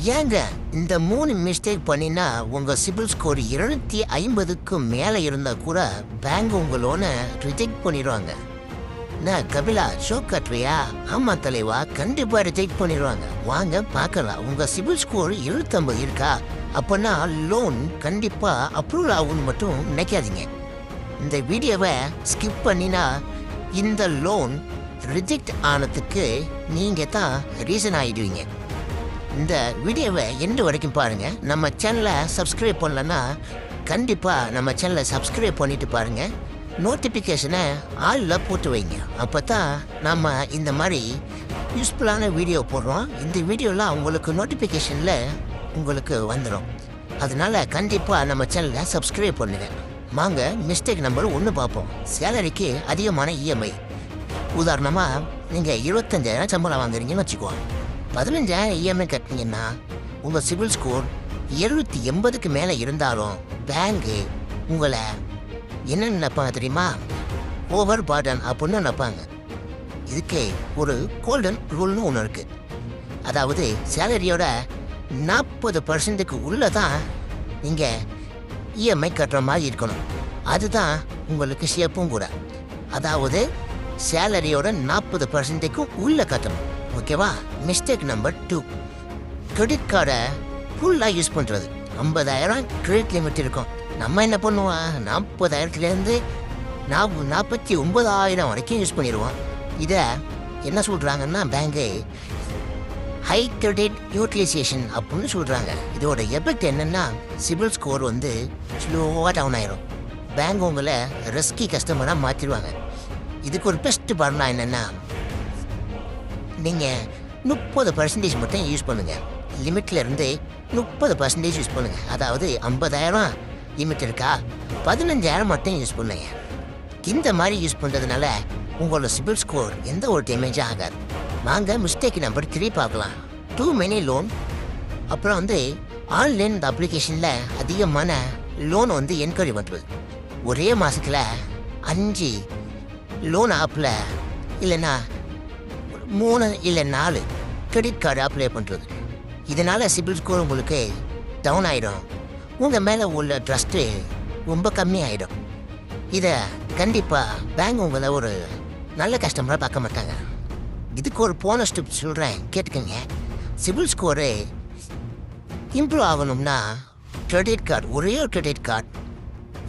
ஏங்க இந்த 3 மிஸ்டேக் பண்ணினா உங்க சிபில் ஸ்கோர் 250க்கு மேலே இருந்தா கூட பேங்க் உங்க லோனை ரிஜெக்ட் பண்ணிடுவாங்க. நான் கபிலா ஷோ கட்டுறியா? ஆமா தலைவா, கண்டிப்பா ரிஜெக்ட் பண்ணிடுவாங்க. வாங்க பார்க்கலாம். உங்க சிபில் ஸ்கோர் 750 இருக்கா? அப்பனா லோன் கண்டிப்பா அப்ரூவல் ஆகும்னு மட்டும் நினைக்காதீங்க. இந்த வீடியோவை ஸ்கிப் பண்ணினா இந்த லோன் ரிஜெக்ட் ஆனதுக்கு நீங்க தான் ரீசன் ஆயிடுவீங்க. இந்த வீடியோவை எண்டு வரைக்கும் பாருங்க. நம்ம சேனலை சப்ஸ்கிரைப் பண்ணலன்னா கண்டிப்பா நம்ம சேனலை சப்ஸ்கிரைப் பண்ணிட்டு பாருங்க. நோட்டிஃபிகேஷனை ஆளில் போட்டு வைங்க. அப்போ தான் நம்ம இந்த மாதிரி யூஸ்ஃபுல்லான வீடியோ போடுறோம். இந்த வீடியோலாம் உங்களுக்கு நோட்டிஃபிகேஷனில் உங்களுக்கு வந்துடும். அதனால கண்டிப்பாக நம்ம சேனலை சப்ஸ்கிரைப் பண்ணுங்க. வாங்க மிஸ்டேக் நம்பர் 1 பார்ப்போம். சேலரிக்கு அதிகமான இஎம்ஐ. உதாரணமாக நீங்கள் 25,000 சம்பளம் வாங்குறீங்கன்னு வச்சுக்குவோம். 15,000 இஎம்ஐ கட்டினீங்கன்னா உங்கள் சிபில் ஸ்கோர் 780க்கு மேலே இருந்தாலும் பேங்கு உங்களை என்ன நினைப்பாங்க தெரியுமா? ஓவர் பார்டன் அப்படின்னு நினைப்பாங்க. இதுக்கு ஒரு கோல்டன் ரூல்னு ஒன்று இருக்குது. அதாவது சேலரியோட 40% உள்ளே தான் நீங்கள் இஎம்ஐ கட்டுற மாதிரி இருக்கணும். அதுதான் உங்களுக்கு ஷேப்பும் கூட. அதாவது சேலரியோட 40%க்கும் உள்ளே கட்டணும். ஓகேவா? மிஸ்டேக் நம்பர் 2, கிரெடிட் கார்டை ஃபுல்லாக யூஸ் பண்ணுறது. 50,000 கிரெடிட் லிமிட் இருக்கும். நம்ம என்ன பண்ணுவோம்? 40,000லேருந்து 49,000 வரைக்கும் யூஸ் பண்ணிடுவோம். இதை என்ன சொல்கிறாங்கன்னா பேங்கு ஹை கிரெடிட் யூட்டிலைசேஷன் அப்படின்னு சொல்கிறாங்க. இதோட எஃபெக்ட் என்னென்னா சிபில் ஸ்கோர் ஸ்லோவாக டவுன் ஆயிரும். பேங்க் உங்களை ரிஸ்கி கஸ்டமராக மாற்றிடுவாங்க. இதுக்கு ஒரு பெஸ்ட் பண்ணா என்னென்னா நீங்கள் 30% மட்டும் யூஸ் பண்ணுங்கள். லிமிட்டில் இருந்து 30% யூஸ் பண்ணுங்கள். அதாவது 50,000 லிமிட் இருக்கா, 15,000 மட்டும் யூஸ் பண்ணுங்க. இந்த மாதிரி யூஸ் பண்ணுறதுனால உங்களோட சிபில் ஸ்கோர் எந்த ஒரு டேமேஜும் ஆகாது. வாங்க மிஸ்டேக் நம்பர் 3 பார்க்கலாம். Too many loan. அப்புறம் ஆன்லைன் அப்ளிகேஷனில் அதிகமான லோன் என்கொயரி பண்ணுறது. ஒரே மாதத்தில் 5 லோன் ஆப்பில் இல்லைன்னா 3 இல்லை 4 கிரெடிட் கார்டு அப்ளை பண்ணுறது. இதனால் சிபில் ஸ்கோர் உங்களுக்கு டவுன் ஆகிடும். உங்கள் மேலே உள்ள ட்ரஸ்ட்டு ரொம்ப கம்மியாகிடும். இதை கண்டிப்பாக பேங்க் உங்களை ஒரு நல்ல கஸ்டமராக பார்க்க மாட்டாங்க. இதுக்கு ஒரு போனஸ் டிப் சொல்கிறேன், கேட்டுக்கோங்க. சிபில் ஸ்கோரு இம்ப்ரூவ் ஆகணும்னா கிரெடிட் கார்டு, ஒரே ஒரு கிரெடிட் கார்டு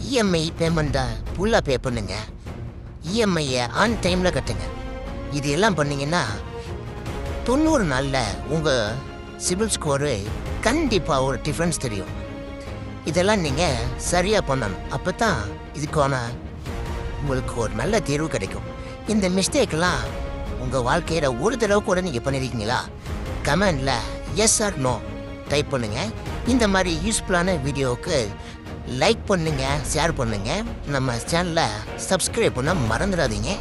இஎம்ஐ பேமெண்ட்டை ஃபுல்லாக பே பண்ணுங்க. இஎம்ஐயை ஆன் டைமில் கட்டுங்க. இது எல்லாம் பண்ணிங்கன்னா 90 நாளில் உங்கள் சிபில் ஸ்கோரு கண்டிப்பாக ஒரு டிஃப்ரென்ஸ் தெரியும். இதெல்லாம் நீங்கள் சரியாக பண்ணணும். அப்போ தான் இதுக்கான உங்களுக்கு ஒரு நல்ல தீர்வு கிடைக்கும். இந்த மிஸ்டேக்கெலாம் உங்கள் வாழ்க்கையில் ஒரு தடவை கூட நீங்கள் பண்ணியிருக்கீங்களா? கமெண்டில் எஸ் ஆர் நோ டைப் பண்ணுங்கள். இந்த மாதிரி யூஸ்ஃபுல்லான வீடியோவுக்கு லைக் பண்ணுங்கள், ஷேர் பண்ணுங்கள். நம்ம சேனலை சப்ஸ்கிரைப் பண்ண மறந்துடாதீங்க.